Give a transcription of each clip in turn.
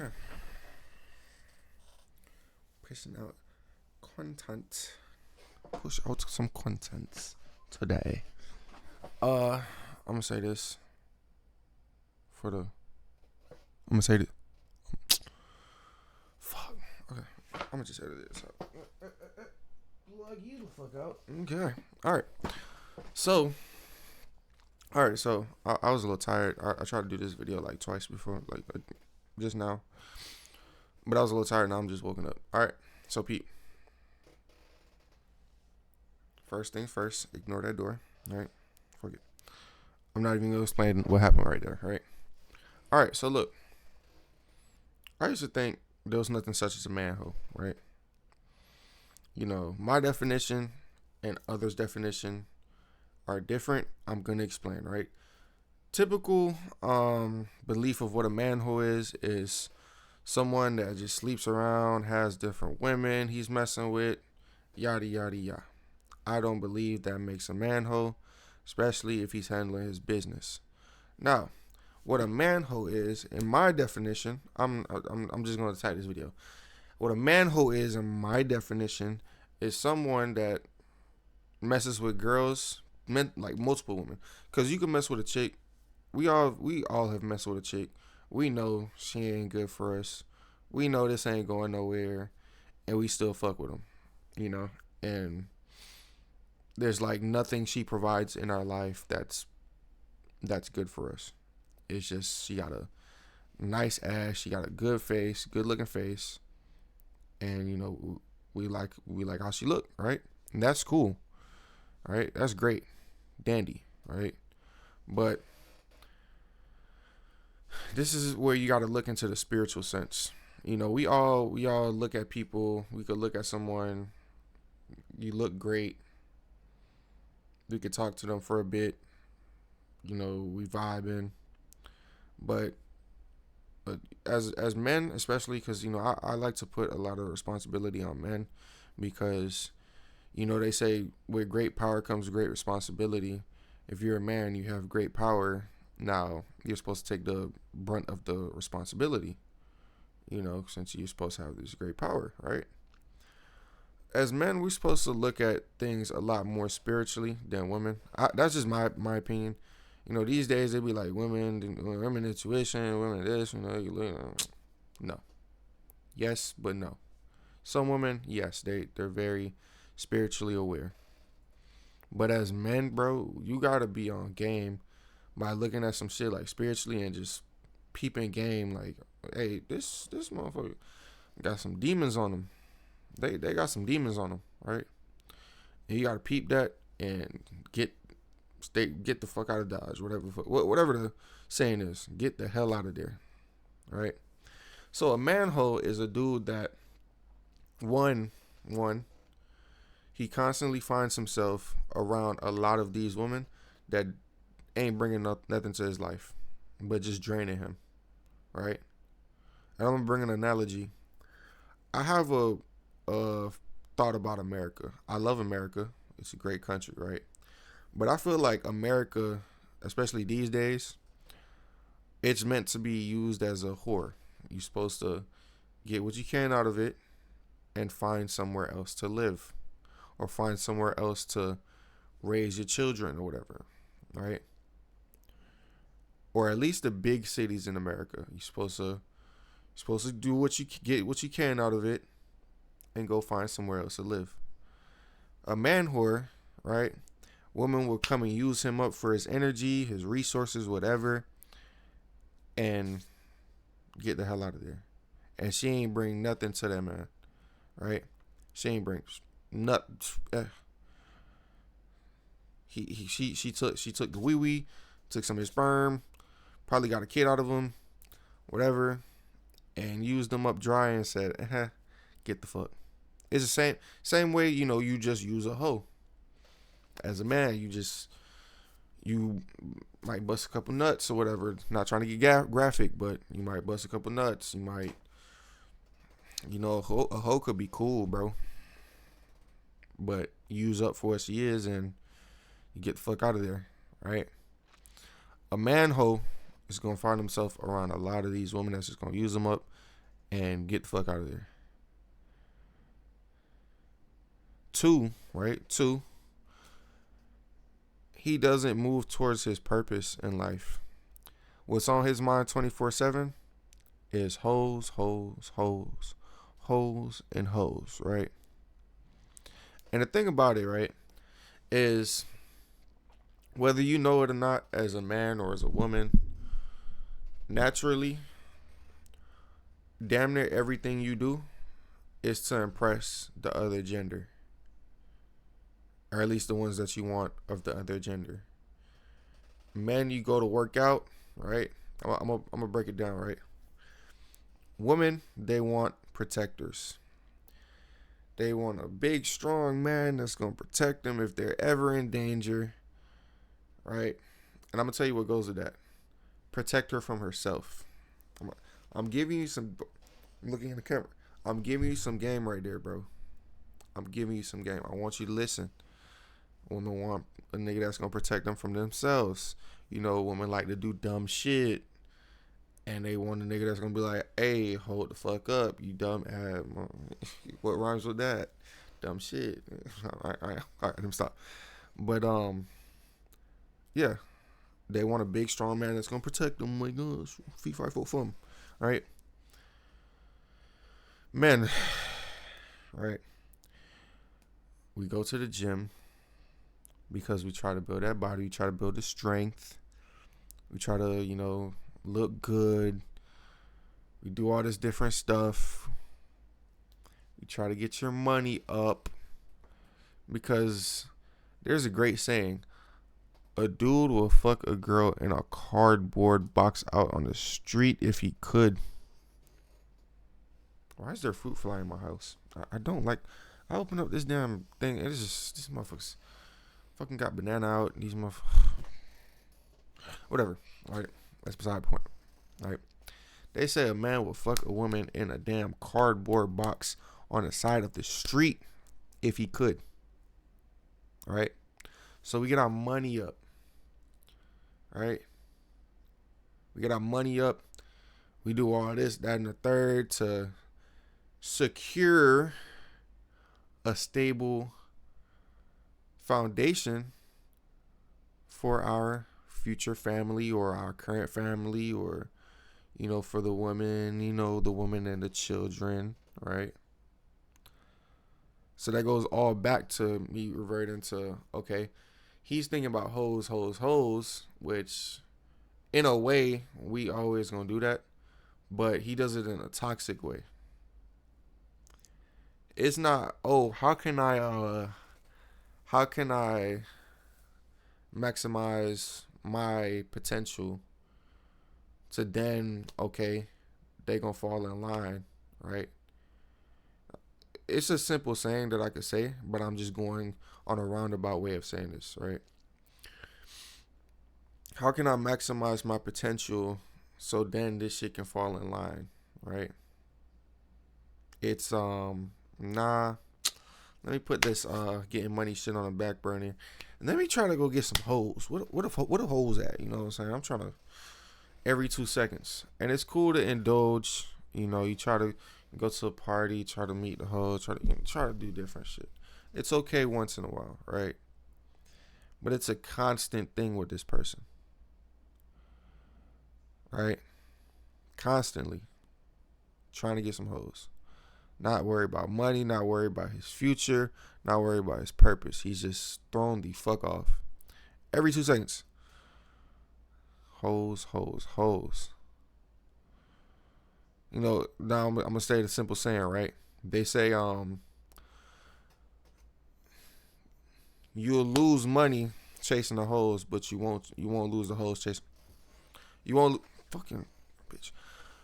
Okay. Pushing out content. Push out some content today. I'm gonna say this for the. I'm gonna say this. Fuck. Okay. I'm gonna just edit this out. Plug you the fuck out. Okay. All right. So. All right. So I was a little tired. I tried to do this video like twice before, like just now. But I was a little tired. Now I'm just woken up. All right. So Pete. First things first. Ignore that door. All right. Forget. I'm not even gonna explain what happened right there. All right. All right. So look. I used to think there was nothing such as a manhole, right? You know, my definition and others' definition are different. I'm gonna explain, right? Typical belief of what a manhole is someone that just sleeps around, has different women he's messing with, yada yada yada. I don't believe that makes a manhole, especially if he's handling his business. Now, what a manhole is, in my definition, I'm just gonna type this video. What a manhole is, in my definition, is someone that messes with girls, like multiple women. Cause you can mess with a chick. We all have messed with a chick. We know she ain't good for us. We know this ain't going nowhere, and we still fuck with them. You know, and there's like nothing she provides in our life that's good for us. It's just she got a nice ass, she got a good face, good looking face, and you know we like how she look, right? And that's cool, right? That's great, dandy, right? But this is where you got to look into the spiritual sense. You know, we all look at people. We could look at someone. You look great. We could talk to them for a bit. You know, we vibing, but as men, especially because you know I like to put a lot of responsibility on men because you know they say with great power comes great responsibility. If you're a man, you have great power. Now you're supposed to take the brunt of the responsibility. You know, since you're supposed to have this great power, right? As men, we're supposed to look at things a lot more spiritually than women. That's just my opinion. You know, these days they be like women intuition, women this, you know. No, yes, but no. Some women, yes, they're very spiritually aware. But as men, bro, you gotta be on game by looking at some shit like spiritually and just peeping game like, hey, this motherfucker got some demons on him. They got some demons on them, right? And you gotta peep that and get the fuck out of Dodge, whatever the saying is. Get the hell out of there, right? So a manhole is a dude that one he constantly finds himself around a lot of these women that ain't bringing nothing to his life, but just draining him, right? And I'm gonna bring an analogy. I have a thought about America. I love America. It's a great country, right? But I feel like America, especially these days, it's meant to be used as a whore. You're supposed to get what you can out of it and find somewhere else to live or find somewhere else to raise your children or whatever, right? Or at least the big cities in America. You're supposed to do what you get what you can out of it and go find somewhere else to live. A man whore, right? Women will come and use him up for his energy, his resources, whatever, and get the hell out of there. And she ain't bring nothing to that man, right? She ain't bring nothing. She took the wee wee, took some of his sperm, probably got a kid out of him, whatever, and used them up dry and said, get the fuck. It's the same way you know you just use a hoe. As a man, you might bust a couple nuts or whatever. Not trying to get graphic, but you might bust a couple nuts. You might, a hoe could be cool, bro. But use up for what she is and you get the fuck out of there, right? A man hoe is gonna find himself around a lot of these women that's just gonna use them up and get the fuck out of there. Two, right? Two, he doesn't move towards his purpose in life. What's on his mind 24/7 is hoes, hoes, hoes, hoes, and hoes, right? And the thing about it, right, is whether you know it or not, as a man or as a woman, naturally, damn near everything you do is to impress the other gender, or at least the ones that you want of the other gender. Men, you go to work out, right? I'm gonna break it down, right? Women, they want protectors. They want a big, strong man that's gonna protect them if they're ever in danger, right? And I'm gonna tell you what goes with that. Protect her from herself. I'm giving you some. I'm looking in the camera. I'm giving you some game right there, bro. I'm giving you some game. I want you to listen. Women want a nigga that's gonna protect them from themselves. You know, women like to do dumb shit, and they want a nigga that's gonna be like, "Hey, hold the fuck up, you dumb ass." What rhymes with that? Dumb shit. All right, let me stop. But yeah, they want a big, strong man that's gonna protect them. Like, feet, 5 foot for them, right? Men, right? We go to the gym because we try to build that body. We try to build the strength. We try to, look good. We do all this different stuff. You try to get your money up because there's a great saying. A dude will fuck a girl in a cardboard box out on the street if he could. Why is there fruit fly in my house? I don't like. I open up this damn thing. It's just these motherfuckers fucking got banana out. These motherfuckers. Whatever. All right. That's beside the point. All right. They say a man will fuck a woman in a damn cardboard box on the side of the street if he could. All right. So we get our money up. All right. We get our money up. We do all this, that, and the third to secure a stable foundation for our future family or our current family, or for the women, the woman and the children, right? So that goes all back to me reverting to, okay, he's thinking about hoes, hoes, hoes, which in a way we always gonna do that, but he does it in a toxic way. It's not, oh, how can I maximize my potential to then, okay, they gonna fall in line, right? It's a simple saying that I could say, but I'm just going on a roundabout way of saying this, right? How can I maximize my potential so then this shit can fall in line, right? It's nah. Let me put this getting money shit on the back burner, and let me try to go get some hoes. What if hoes at? You know what I'm saying? I'm trying to every 2 seconds, and it's cool to indulge. You try to go to a party, try to meet the hoes, try to do different shit. It's okay once in a while, right? But it's a constant thing with this person, right? Constantly trying to get some hoes. Not worried about money, not worried about his future, not worried about his purpose. He's just thrown the fuck off. Every 2 seconds. Hoes, hoes, hoes. Now I'm gonna say the simple saying, right? They say you'll lose money chasing the hoes, but you won't lose the hoes chasing. You won't fucking bitch.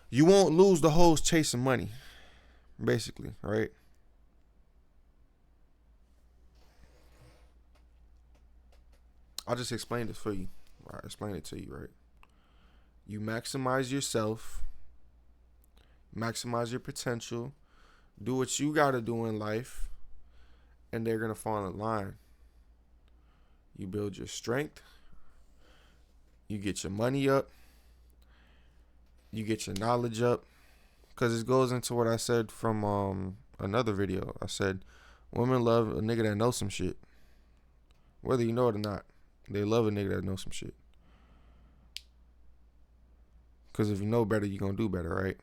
You won't lose the hoes chasing money. Basically, right? I'll just explain this for you. I'll explain it to you, right? You maximize yourself, maximize your potential, do what you gotta do in life, and they're gonna fall in line. You build your strength, you get your money up, you get your knowledge up, Because it goes into what I said from another video. I said women love a nigga that knows some shit. Whether you know it or not, they love a nigga that knows some shit. Because if you know better, you're going to do better, right?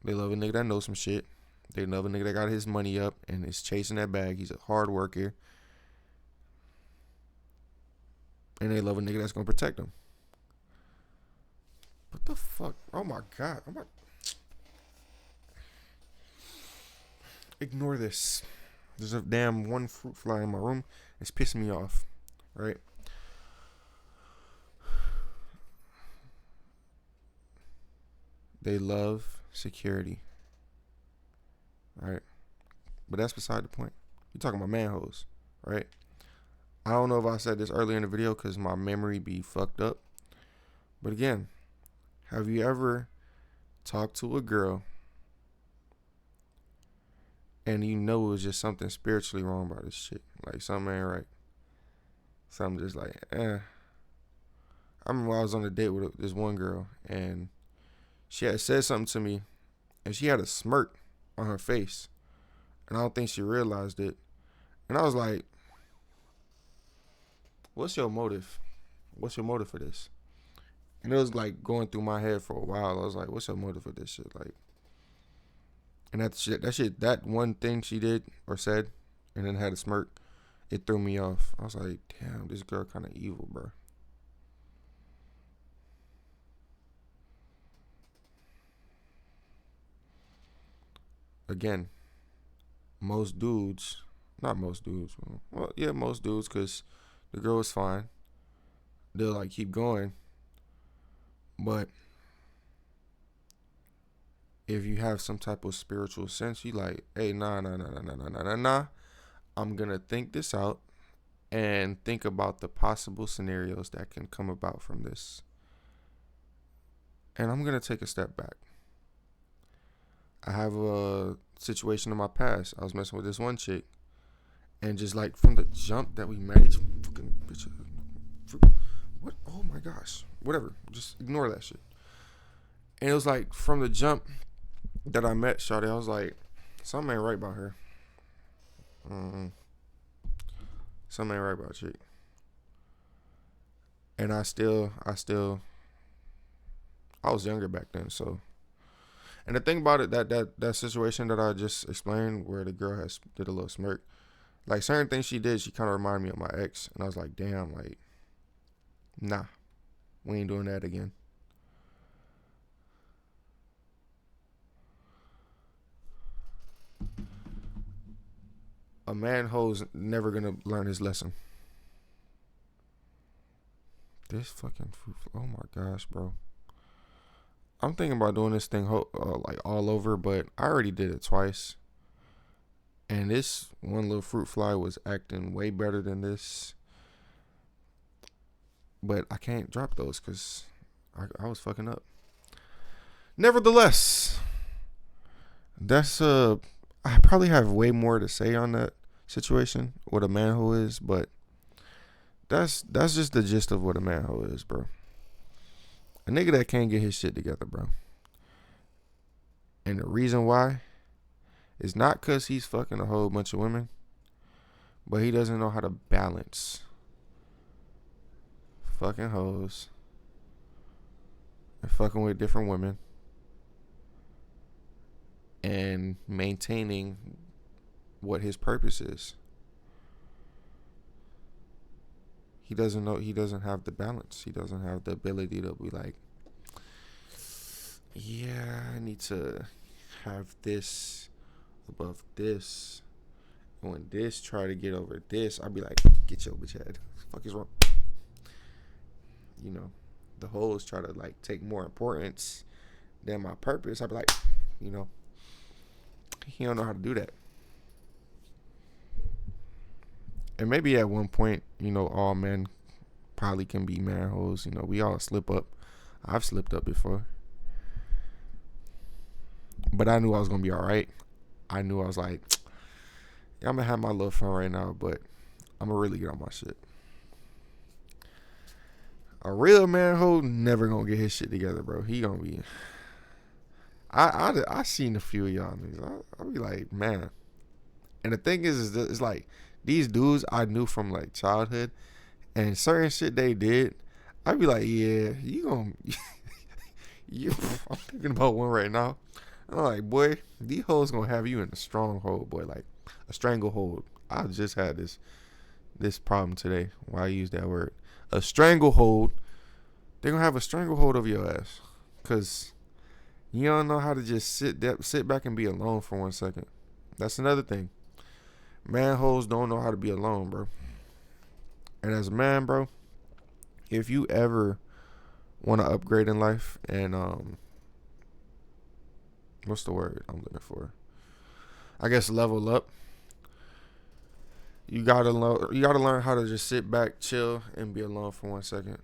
They love a nigga that knows some shit. They love a nigga that got his money up and is chasing that bag. He's a hard worker. And they love a nigga that's going to protect them. What the fuck? Oh my God. Ignore this. There's a damn one fruit fly in my room. It's pissing me off. Right? They love security. Right? But that's beside the point. You're talking about manhoes. Right? I don't know if I said this earlier in the video because my memory be fucked up. But again, have you ever talked to a girl and you know it was just something spiritually wrong about this shit? Like something ain't right. Something just like, I remember I was on a date with this one girl and she had said something to me and she had a smirk on her face. And I don't think she realized it. And I was like, what's your motive? What's your motive for this? And it was like going through my head for a while. I was like, what's your motive for this shit? Like, and that one thing she did or said and then had a smirk, it threw me off. I was like, damn, this girl kind of evil, bro. Again, most dudes, not most dudes, well, yeah, most dudes, because the girl was fine. They'll like keep going. But if you have some type of spiritual sense, you like, hey, nah. I'm going to think this out and think about the possible scenarios that can come about from this. And I'm going to take a step back. I have a situation in my past. I was messing with this one chick. And just like from the jump that we met, each fucking bitch. What? Oh my gosh. Whatever. Just ignore that shit. And it was like from the jump that I met Shawty, I was like, something ain't right about her. Something ain't right about chick. And I was younger back then, so. And the thing about it, that situation that I just explained, where the girl did a little smirk, like certain things she did, she kind of reminded me of my ex, and I was like, damn, like, nah, we ain't doing that again. A man hoe's never gonna learn his lesson. This fucking fruit. Oh my gosh, bro. I'm thinking about doing this thing like all over, but I already did it twice. And this one little fruit fly was acting way better than this. But I can't drop those because I was fucking up. Nevertheless, that's I probably have way more to say on that situation, what a manhole is, but that's just the gist of what a manhole is, bro. A nigga that can't get his shit together, bro. And the reason why is not because he's fucking a whole bunch of women, but he doesn't know how to balance fucking hoes and fucking with different women and maintaining what his purpose is. He doesn't have the balance. He doesn't have the ability to be like, yeah, I need to have this above this. And when this try to get over this, I'll be like, get your bitch head. What the fuck is wrong? You know, the hoes try to like take more importance than my purpose. I'll be like, you know, he don't know how to do that. And maybe at one point, you know, all men probably can be manholes. You know, we all slip up. I've slipped up before. But I knew I was going to be all right. I knew I was like, yeah, I'm going to have my little fun right now, but I'm going to really get on my shit. A real manhole never going to get his shit together, bro. He going to be I seen a few of y'all niggas. I be like, man. And the thing is that it's like these dudes I knew from like childhood, and certain shit they did, I'd be like, yeah, you gonna, you. I'm thinking about one right now. I'm like, boy, these hoes gonna have you in a stronghold, boy, like a stranglehold. I just had this problem today. Why I use that word? A stranglehold. They're gonna have a stranglehold of your ass, cause you don't know how to just sit back and be alone for 1 second. That's another thing. Man hoes don't know how to be alone, bro. And as a man, bro, if you ever want to upgrade in life and what's the word I'm looking for? I guess level up. You gotta learn how to just sit back, chill, and be alone for 1 second.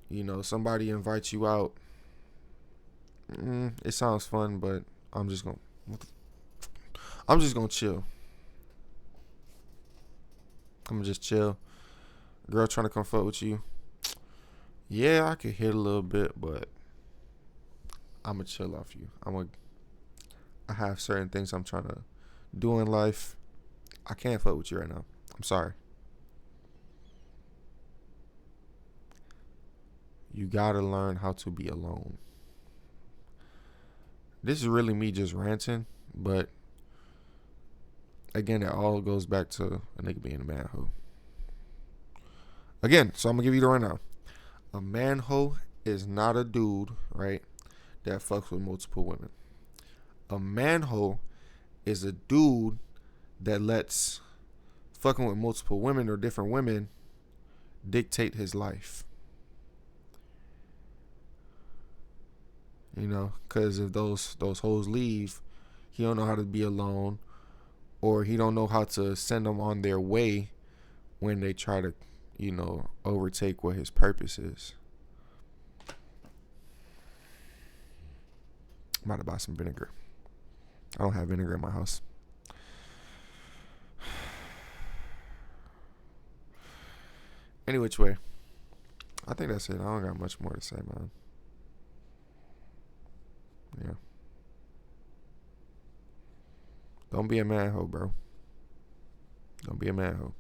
You know, somebody invites you out. It sounds fun, but I'm just gonna I'm just gonna chill. I'm gonna just chill. Girl trying to come fuck with you. Yeah, I could hit a little bit, but I'm gonna chill off you. I have certain things I'm trying to do in life. I can't fuck with you right now. I'm sorry. You gotta learn how to be alone. This is really me just ranting, but again, it all goes back to a nigga being a man hoe. Again, so I'm gonna give you the right now. A man hoe is not a dude, right, that fucks with multiple women. A man hoe is a dude that lets fucking with multiple women or different women dictate his life. You know, because if those hoes leave, he don't know how to be alone, or he don't know how to send them on their way when they try to, overtake what his purpose is. I'm about to buy some vinegar. I don't have vinegar in my house. Any which way, I think that's it. I don't got much more to say, man. Yeah. Don't be a man hoe, bro. Don't be a man hoe.